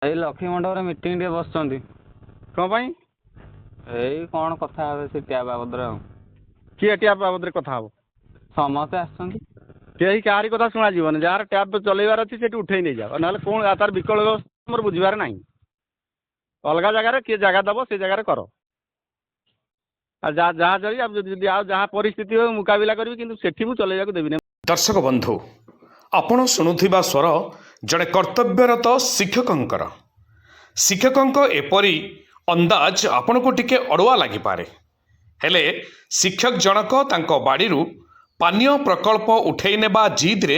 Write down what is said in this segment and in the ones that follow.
ଏଇ ଲକ୍ଷ୍ମୀ ମଣ୍ଡପରେ ମିଟିଂ ଟିକେ ବସିଛନ୍ତି। କ'ଣ ପାଇଁ? ଏଇ କ'ଣ କଥା ହେବେ ସେ ଟ୍ୟାପ୍ ବାବଦରେ ଆଉ। କିଏ ଟ୍ୟାପ୍ ବାବଦରେ କଥା ହବ? ସମସ୍ତେ ଆସିଛନ୍ତି। କେହି କାହାରି କଥା ଶୁଣାଯିବନି। ଯାହାର ଟ୍ୟାପ୍ ଚଲେଇବାର ଅଛି ସେଠି ଉଠେଇ ନେଇଯାଅ, ନହେଲେ କ'ଣ ତାର ବିକଳ୍ପ ବ୍ୟବସ୍ଥା ଆମର ବୁଝିବାର ନାହିଁ। ଅଲଗା ଜାଗାରେ କିଏ ଜାଗା ଦେବ ସେ ଜାଗାରେ କର। ଆଉ ଯାହା ଯଦି ଆଉ ଯାହା ପରିସ୍ଥିତି ହୁଏ ମୁକାବିଲା କରିବି, କିନ୍ତୁ ସେଠି ମୁଁ ଚଲେଇବାକୁ ଦେବିନି। ଦର୍ଶକ ବନ୍ଧୁ, ଆପଣ ଶୁଣୁଥିବା ସ୍ୱର ଜଣେ କର୍ତ୍ତବ୍ୟରତ ଶିକ୍ଷକଙ୍କର। ଶିକ୍ଷକଙ୍କ ଏପରି ଅନ୍ଦାଜ ଆପଣଙ୍କୁ ଟିକେ ଅଡ଼ୁଆ ଲାଗିପାରେ, ହେଲେ ଶିକ୍ଷକ ଜଣକ ତାଙ୍କ ବାଡ଼ିରୁ ପାନୀୟ ପ୍ରକଳ୍ପ ଉଠାଇ ନେବା ଜିଦ୍ରେ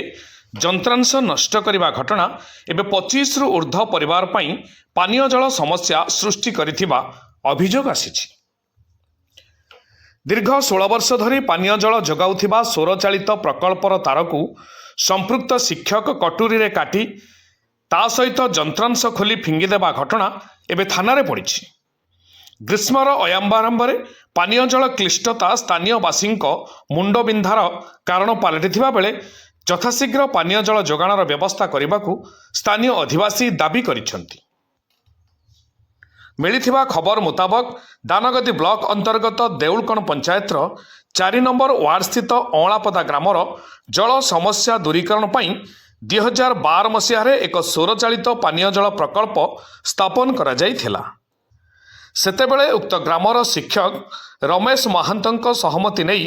ଯନ୍ତ୍ରାଂଶ ନଷ୍ଟ କରିବା ଘଟଣା ଏବେ 25ରୁ ଉର୍ଦ୍ଧ୍ୱ ପରିବାର ପାଇଁ ପାନୀୟ ଜଳ ସମସ୍ୟା ସୃଷ୍ଟି କରିଥିବା ଅଭିଯୋଗ ଆସିଛି। ଦୀର୍ଘ 16 ବର୍ଷ ଧରି ପାନୀୟ ଜଳ ଯୋଗାଉଥିବା ସୌରଚାଳିତ ପ୍ରକଳ୍ପର ତାରକୁ ସମ୍ପୃକ୍ତ ଶିକ୍ଷକ କଟୁରୀରେ କାଟି ତା ସହିତ ଯନ୍ତ୍ରାଂଶ ଖୋଲି ଫିଙ୍ଗିଦେବା ଘଟଣା ଏବେ ଥାନାରେ ପଡ଼ିଛି। ଗ୍ରୀଷ୍ମର ଅୟାମ୍ବାରମ୍ଭରେ ପାନୀୟ ଜଳ କ୍ଲିଷ୍ଟତା ସ୍ଥାନୀୟ ବାସୀଙ୍କ ମୁଣ୍ଡବିନ୍ଧାର କାରଣ ପାଲଟିଥିବା ବେଳେ ଯଥାଶୀଘ୍ର ପାନୀୟ ଜଳ ଯୋଗାଣର ବ୍ୟବସ୍ଥା କରିବାକୁ ସ୍ଥାନୀୟ ଅଧିବାସୀ ଦାବି କରିଛନ୍ତି। ମିଳିଥିବା ଖବର ମୁତାବକ ଦାନଗଦି ବ୍ଲକ ଅନ୍ତର୍ଗତ ଦେଉଳକଣ ପଞ୍ଚାୟତର 4 ନମ୍ବର ୱାର୍ଡ ସ୍ଥିତ ଅଁଳାପଦା ଗ୍ରାମର ଜଳ ସମସ୍ୟା ଦୂରୀକରଣ ପାଇଁ 2012 ମସିହାରେ ଏକ ସୌରଚାଳିତ ପାନୀୟ ଜଳ ପ୍ରକଳ୍ପ ସ୍ଥାପନ କରାଯାଇଥିଲା। ସେତେବେଳେ ଉକ୍ତ ଗ୍ରାମର ଶିକ୍ଷକ ରମେଶ ମହାନ୍ତଙ୍କ ସହମତି ନେଇ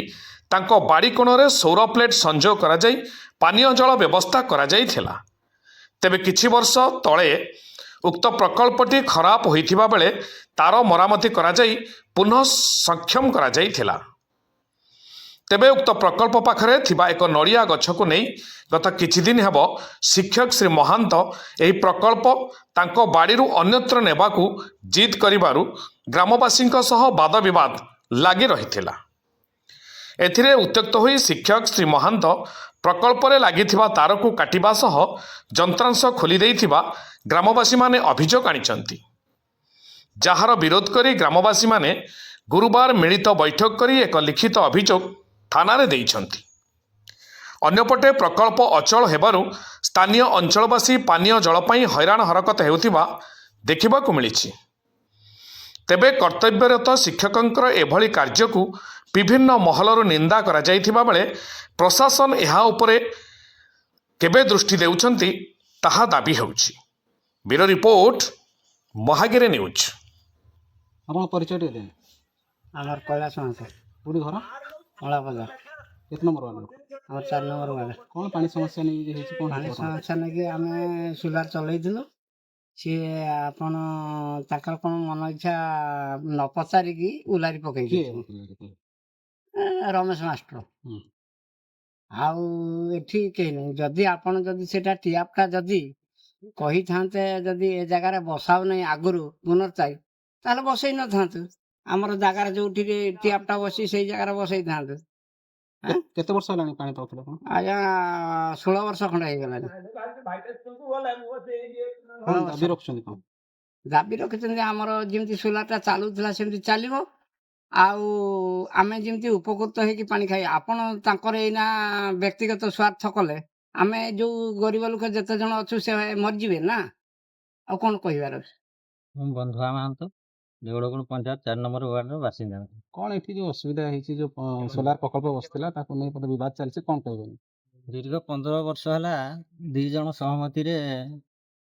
ତାଙ୍କ ବାଡ଼ି କୋଣରେ ସୌର ପ୍ଲେଟ୍ ସଂଯୋଗ କରାଯାଇ ପାନୀୟ ଜଳ ବ୍ୟବସ୍ଥା କରାଯାଇଥିଲା। ତେବେ କିଛି ବର୍ଷ ତଳେ ଉକ୍ତ ପ୍ରକଳ୍ପଟି ଖରାପ ହୋଇଥିବା ବେଳେ ତାର ମରାମତି କରାଯାଇ ପୁନଃ ସକ୍ଷମ କରାଯାଇଥିଲା। ତେବେ ଉକ୍ତ ପ୍ରକଳ୍ପ ପାଖରେ ଥିବା ଏକ ନଡ଼ିଆ ଗଛକୁ ନେଇ ଗତ କିଛି ଦିନ ହେବ ଶିକ୍ଷକ ଶ୍ରୀ ମହାନ୍ତ ଏହି ପ୍ରକଳ୍ପ ତାଙ୍କ ବାଡ଼ିରୁ ଅନ୍ୟତ୍ର ନେବାକୁ ଜିଦ୍ କରିବାରୁ ଗ୍ରାମବାସୀଙ୍କ ସହ ବାଦବିବାଦ ଲାଗି ରହିଥିଲା। ଏଥିରେ ଉତ୍ତ୍ୟକ୍ତ ହୋଇ ଶିକ୍ଷକ ଶ୍ରୀ ମହାନ୍ତ ପ୍ରକଳ୍ପରେ ଲାଗିଥିବା ତାରକୁ କାଟିବା ସହ ଯନ୍ତ୍ରାଂଶ ଖୋଲି ଦେଇଥିବା ଗ୍ରାମବାସୀମାନେ ଅଭିଯୋଗ ଆଣିଛନ୍ତି, ଯାହାର ବିରୋଧ କରି ଗ୍ରାମବାସୀମାନେ ଗୁରୁବାର ମିଳିତ ବୈଠକ କରି ଏକ ଲିଖିତ ଅଭିଯୋଗ ଥାନାରେ ଦେଇଛନ୍ତି। ଅନ୍ୟପଟେ ପ୍ରକଳ୍ପ ଅଚଳ ହେବାରୁ ସ୍ଥାନୀୟ ଅଞ୍ଚଳବାସୀ ପାନୀୟ ଜଳ ପାଇଁ ହଇରାଣ ହରକତ ହେଉଥିବା ଦେଖିବାକୁ ମିଳିଛି। ତେବେ କର୍ତ୍ତବ୍ୟରତ ଶିକ୍ଷକଙ୍କର ଏଭଳି କାର୍ଯ୍ୟକୁ ବିଭିନ୍ନ ମହଲରୁ ନିନ୍ଦା କରାଯାଇଥିବା ବେଳେ ପ୍ରଶାସନ ଏହା ଉପରେ କେବେ ଦୃଷ୍ଟି ଦେଉଛନ୍ତି ତାହା ଦାବି ହେଉଛି। Bureau report, Mahagiri news. ଆପଣ ପରିଚୟ ଟିକେ ଦେବେ। আমার কৈলাস মাছ କୋଉଠି ଘର? ଅଁଳା ବଜାର କେତେ ନମ୍ବର ୱାର୍ଡ? আমার 4 নম্বর ওয়ার্ড। କ'ଣ ପାଣି ସମସ୍ୟା ନେଇ ହେଇଛି? କ'ଣ ପାଣି ହେଇଛି? ସମସ୍ୟା ନେଇକି ଆମେ ସୋଲାର ଚଲେଇଥିଲୁ। ସିଏ ଆପଣ ତାଙ୍କର କ'ଣ ମନ ଇଚ୍ଛା ନ ପଚାରିକି ଉଲାରି ପକେଇ କିଏ? ଦେଇଛନ୍ତି। ରମେଶ ମାଷ୍ଟର। ହୁଁ। ଆଉ ଏଠି କେହି ନାହିଁ। ଯଦି ଆପଣ ଯଦି ସେଟା ଟ୍ୟାପ୍ଟା ଯଦି କହିଥାନ୍ତେ ଯଦି ଏ ଜାଗାରେ ବସାଉ ନାହିଁ ଆଗରୁ ପୁନର୍ଚାଇ, ତାହେଲେ ବସେଇ ନଥାନ୍ତୁ। ଆମର ଜାଗାରେ ଯୋଉଠିକି ଟ୍ୟାପ୍ଟା ବସି ସେଇ ଜାଗାରେ ବସେଇଥାନ୍ତୁ। କେତେ ବର୍ଷ ହେଲାଣି ପାଣି ପାଉଥିଲେ ଆପଣ? ଆଜ୍ଞା 16 ବର୍ଷ ଖଣ୍ଡେ ହେଇଗଲାଣି। କ'ଣ ଦାବି ରଖୁଛନ୍ତି? କ'ଣ ଦାବି ରଖିଛନ୍ତି ଆମର ଯେମିତି ସୋଲାରଟା ଚାଲୁଥିଲା ସେମିତି ଚାଲିବ, ଆଉ ଆମେ ଯେମିତି ଉପକୃତ ହେଇକି ପାଣି ଖାଇବା। ଆପଣ ତାଙ୍କର ଏଇନା ବ୍ୟକ୍ତିଗତ ସ୍ୱାର୍ଥ କଲେ ଆମେ ଯୋଉ ଗରିବ ଲୋକ ଯେତେ ଜଣ ଅଛୁ ସେ ମରିଯିବେ ନା, ଆଉ କ'ଣ କହିବାର ଅଛି। ମୁଁ ବନ୍ଧୁଆ ମହାନ୍ତ, ଦେଉଳକଣ ପଞ୍ଚାୟତ 4 ନମ୍ବର ୱାର୍ଡର ବାସିନ୍ଦା। କ'ଣ ଏଠି ଯୋଉ ଅସୁବିଧା ହେଇଛି, ଯୋଉ ସୋଲାର ପ୍ରକଳ୍ପ ବସିଥିଲା ତାକୁ ନେଇ ବୋଧେ ବିବାଦ ଚାଲିଛି, କ'ଣ କହିବେନି? ଦୀର୍ଘ 15 ବର୍ଷ ହେଲା 2 ଜଣ ସହମତିରେ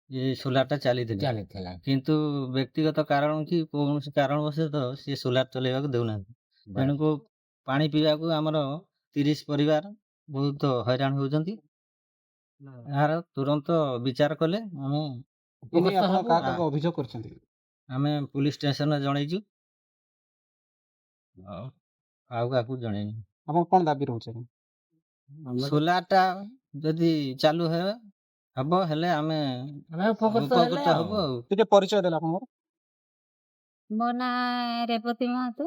ଏ ସୋଲାରଟା ଚାଲିଥିଲା, କିନ୍ତୁ ବ୍ୟକ୍ତିଗତ କାରଣ କି କୌଣସି କାରଣବଶତଃ ସେ ସୋଲାର ଚଲେଇବାକୁ ଦେଉନାହାନ୍ତି। ତେଣୁକୁ ପାଣି ପିଇବାକୁ ଆମର 30 ପରିବାର ବହୁତ ହଇରାଣ ହେଉଛନ୍ତି। ଏହାର ତୁରନ୍ତ ବିଚାର କଲେ ଆମେ ଏଠି ଆପଣ କାହା କାହାକୁ ଅଭିଯୋଗ କରିଛନ୍ତି? ଆମେ ପୁଲିସ ଷ୍ଟେସନରେ ଜଣେଇଛୁ, ଆଉ କାହାକୁ ଜଣେଇନି। ଆପଣ କ'ଣ ଦାବି ରହୁଛି? ସୋଲାରଟା ଯଦି ଚାଲୁ ହବ ହେଲେ ଆମେ ଉପକୃତ ହବୁ। ଆଉ ଟିକେ ପରିଚୟ ଦେଲେ ଆପଣଙ୍କର। ମୋ ନାଁ ରେବତୀ ମହାନ୍ତି,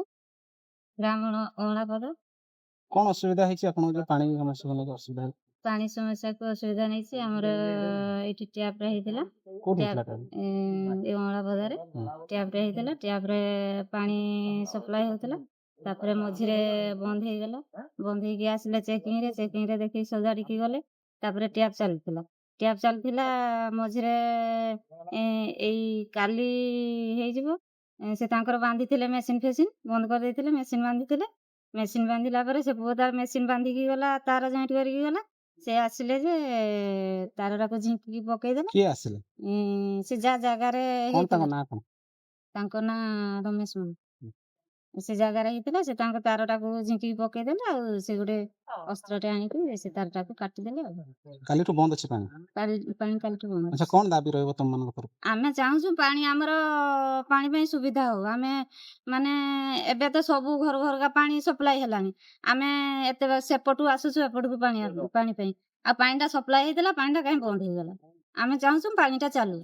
ଗ୍ରାମ ଅଁଳାପଦା। କ'ଣ ଅସୁବିଧା ହେଇଛି ଆପଣଙ୍କ ଯୋଉ ପାଣି ସମସ୍ୟା ନେଇକି ଅସୁବିଧା ହେଇଛି? ପାଣି ସମସ୍ୟାକୁ ଅସୁବିଧା ନେଇଛି। ଆମର ଏଇଠି ଟ୍ୟାପ୍ରେ ହେଇଥିଲା, କୋଉଠି ହେଇଥିଲା? ଏ ଅଁଳାପଦାରେ ଟ୍ୟାପ୍ରେ ହେଇଥିଲା। ଟ୍ୟାପ୍ରେ ପାଣି ସପ୍ଲାଏ ହେଉଥିଲା, ତାପରେ ମଝିରେ ବନ୍ଦ ହେଇଗଲା। ବନ୍ଦ ହେଇକି ଆସିଲେ ଚେକିଂରେ ଦେଖିକି ସଜାଡ଼ିକି ଗଲେ, ତାପରେ ଟ୍ୟାପ୍ ଚାଲିଥିଲା। ଟ୍ୟାପ୍ ଚାଲିଥିଲା ମଝିରେ ଏଇ କାଲି ହେଇଯିବ ସେ ତାଙ୍କର ବାନ୍ଧିଥିଲେ ମେସିନ୍ ଫେସିନ୍ ବନ୍ଦ କରିଦେଇଥିଲେ ମେସିନ୍ ବାନ୍ଧିଥିଲେ ମେସିନ୍ ବାନ୍ଧିଲା ପରେ ସେ ପୁଅ ତାର ମେସିନ୍ ବାନ୍ଧିକି ଗଲା ତାର ଜଏଣ୍ଟ କରିକି ଗଲା ସେ ଆସିଲେ ଯେ ତାରଟାକୁ ଝିଙ୍କିକି ପକେଇଦେଲେ କିଏ ଆସିଲେ? ସେ ଯାହା ଜାଗାରେ କଣ ତାଙ୍କ ହେଇଥିଲା ନାଁ କଣ? ତାଙ୍କ ନାଁ ରମେଶ ମାମୁ ସେ ଜାଗାରେ ହେଇଥିଲା ସେ ତାଙ୍କ ତାରଟାକୁ ଝିଙ୍କିକି ପକେଇଦେଲେ ଆଉ ସେ ଗୋଟେ ଅସ୍ତ୍ରଟେ ଆଣିକି ସେ ତାରଟାକୁ କାଟିଦେଲେ ଆଉ କାଲିଠୁ ବନ୍ଦ ଅଛି ପାଣି? ପାଣି କାଲିଠୁ ବନ୍ଦ ଆଚ୍ଛା, ଅଛି। କଣ ଦାବି ରହିବ ତମମାନଙ୍କ ତରଫରୁ? ଆମେ ଚାହୁଁଛୁ ପାଣି ଆମର ପାଣି ପାଇଁ ସୁବିଧା ହଉ ଆମେ ମାନେ ଏବେ ତ ସବୁ ଘର ଘରକା ପାଣି ସପ୍ଲାଇ ହେଲାଣି ଆମେ ଏତେ ସେପଟୁ ଆସୁଛୁ ଏପଟକୁ ପାଣି ପାଇଁ ଆଉ ପାଣିଟା ସପ୍ଲାଇ ହେଇଥିଲା ପାଣିଟା କାହିଁ ବନ୍ଦ ହେଇଗଲା ଆମେ ଚାହୁଁଛୁ ପାଣିଟା ଚାଲୁ।